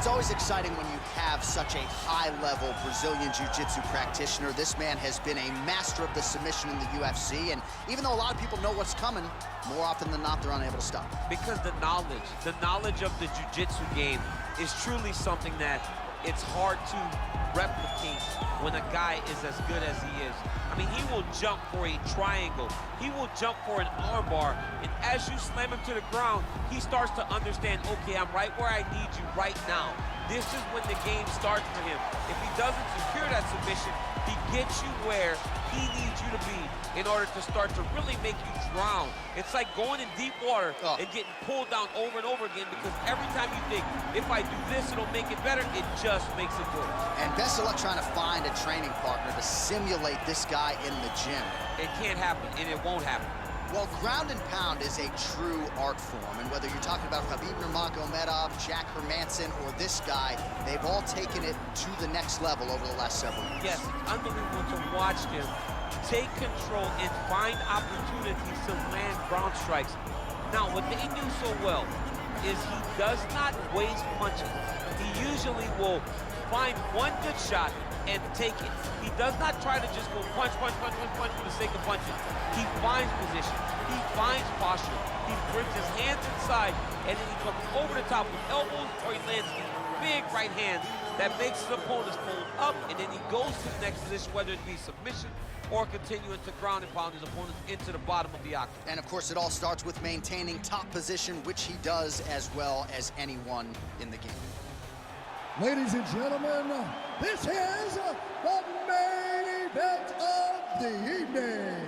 it's always exciting when you have such a high-level Brazilian Jiu-Jitsu practitioner. This man has been a master of the submission in the UFC, and even though a lot of people know what's coming, more often than not, they're unable to stop. Because the knowledge of the Jiu-Jitsu game is truly something that it's hard to replicate when a guy is as good as he is. I mean, he will jump for a triangle. He will jump for an armbar, and as you slam him to the ground, he starts to understand, okay, I'm right where I need you right now. This is when the game starts for him. If he doesn't secure that submission, he gets you where he needs you to be in order to start to really make you drown. It's like going in deep water and getting pulled down over and over again, because every time you think, if I do this, it'll make it better, it just makes it worse. And best of luck trying to find a training partner to simulate this guy in the gym. It can't happen, and it won't happen. Well, ground and pound is a true art form, and whether you're talking about Khabib Nurmagomedov, Jack Hermanson, or this guy, they've all taken it to the next level over the last several years. Yes, it's unbelievable to watch them take control and find opportunities to land ground strikes. Now, what they do so well is he does not waste punches. He usually will find one good shot and take it. He does not try to just go punch, punch, punch, punch, punch for the sake of punching. He finds position. He finds posture. He brings his hands inside, and then he comes over the top with elbows, or he lands these big right hands that makes his opponents fold up, and then he goes to the next position, whether it be submission or continuing to ground and pound his opponents into the bottom of the octagon. And of course, it all starts with maintaining top position, which he does as well as anyone in the game. Ladies and gentlemen, this is the main event of the evening.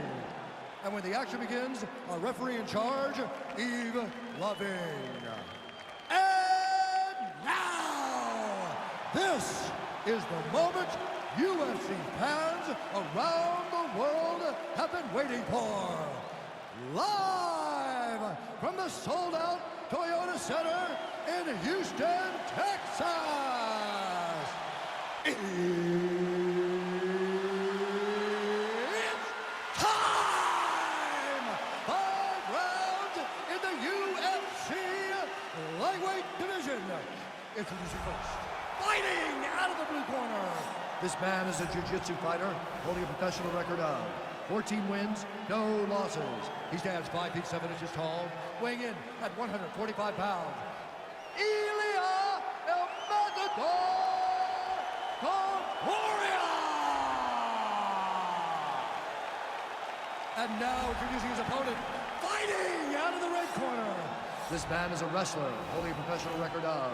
And when the action begins, our referee in charge, Yves Lavigne. And now, this is the moment UFC fans around the world have been waiting for. Live from the sold-out Toyota Center in Houston, Texas. It's time! 5 rounds in the UFC lightweight division. Introducing first, fighting out of the blue corner. This man is a jiu-jitsu fighter holding a professional record of 14 wins, no losses. He stands 5 feet 7 inches tall, weighing in at 145 pounds. Ilya El Matador Topuria! And now introducing his opponent, fighting out of the red corner. This man is a wrestler holding a professional record of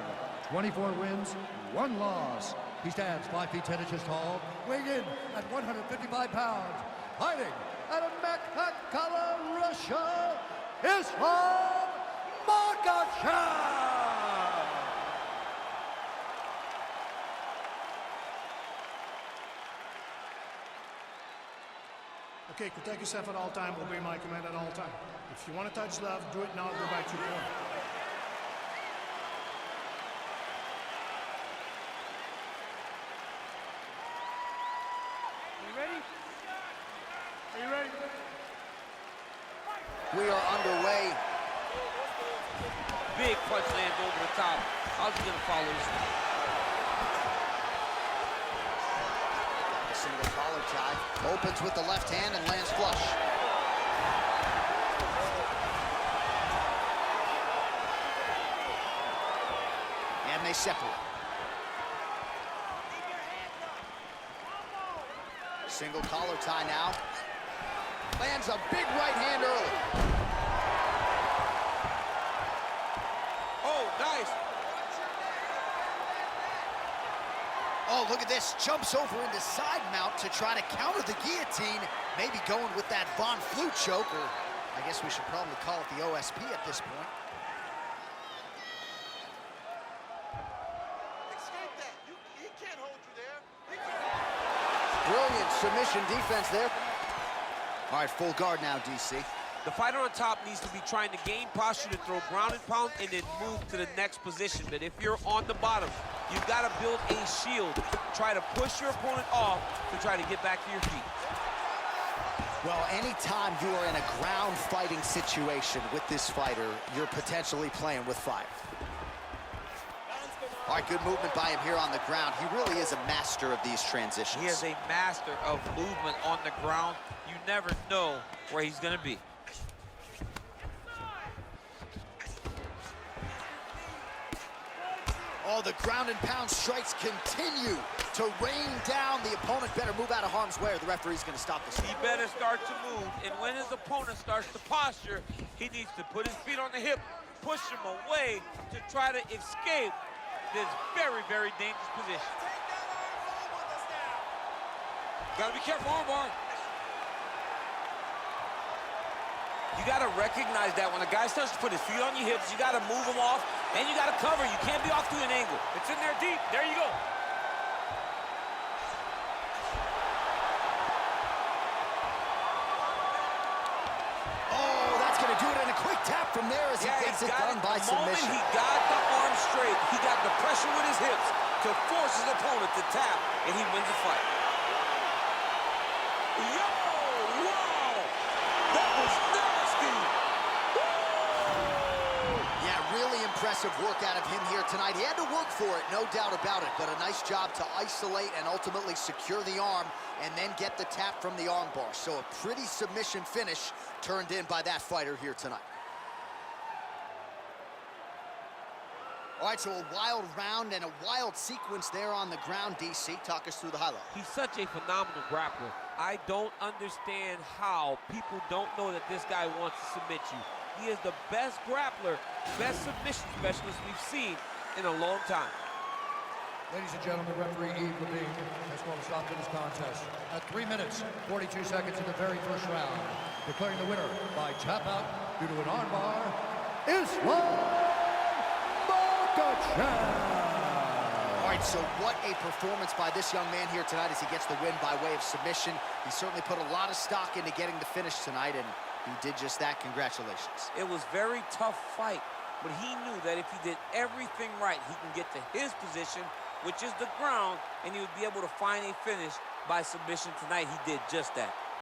24 wins, 1 loss. He stands 5 feet 10 inches tall, weighing in at 155 pounds. Fighting out of Machachkala, Russia, Ислам Machachев! Okay, protect yourself at all time, obey my command at all time. If you want to touch love, do it now, go back to your corner. Are you ready? We are underway. Big punch lands over the top. How's he gonna follow this one? A single collar tie. Opens with the left hand and lands flush. And they separate. Single collar tie now. Lands a big right hand early. Oh, nice. Oh, look at this. Jumps over into side mount to try to counter the guillotine. Maybe going with that Von Flue choke, or I guess we should probably call it the OSP at this point. Escape that. He can't hold you there. Brilliant submission defense there. All right, full guard now, DC. The fighter on top needs to be trying to gain posture to throw ground and pound and then move to the next position. But if you're on the bottom, you've got to build a shield. Try to push your opponent off to try to get back to your feet. Well, anytime you are in a ground fighting situation with this fighter, you're potentially playing with fire. All right, good movement by him here on the ground. He really is a master of these transitions. He is a master of movement on the ground. You never know where he's going to be. Oh, the ground and pound strikes continue to rain down. The opponent better move out of harm's way or the referee's going to stop this. He better start to move, and when his opponent starts to posture, he needs to put his feet on the hip, push him away to try to escape this very, very dangerous position. Gotta be careful, armbar. You gotta recognize that when a guy starts to put his feet on your hips, you gotta move him off, and you gotta cover. You can't be off to an angle. It's in there deep. There you go. Oh, that's gonna do it, and a quick tap from there as he gets it done by submission. The moment he got the arm straight, he got the pressure with his hips to force his opponent to tap, and he wins the fight. Yo, wow! That was nasty! Yeah, really impressive work out of him here tonight. He had to work for it, no doubt about it, but a nice job to isolate and ultimately secure the arm and then get the tap from the arm bar. So a pretty submission finish turned in by that fighter here tonight. All right, so a wild round and a wild sequence there on the ground. DC, talk us through the highlight. He's such a phenomenal grappler. I don't understand how people don't know that this guy wants to submit you. He is the best grappler, best submission specialist we've seen in a long time. Ladies and gentlemen, referee Yves Levine has called a stop to this contest at 3 minutes, 42 seconds in the very first round, declaring the winner by tap out due to an armbar, Ислам. All right, so what a performance by this young man here tonight as he gets the win by way of submission. He certainly put a lot of stock into getting the finish tonight, and he did just that. Congratulations. It was a very tough fight, but he knew that if he did everything right, he can get to his position, which is the ground, and he would be able to find a finish by submission tonight. He did just that.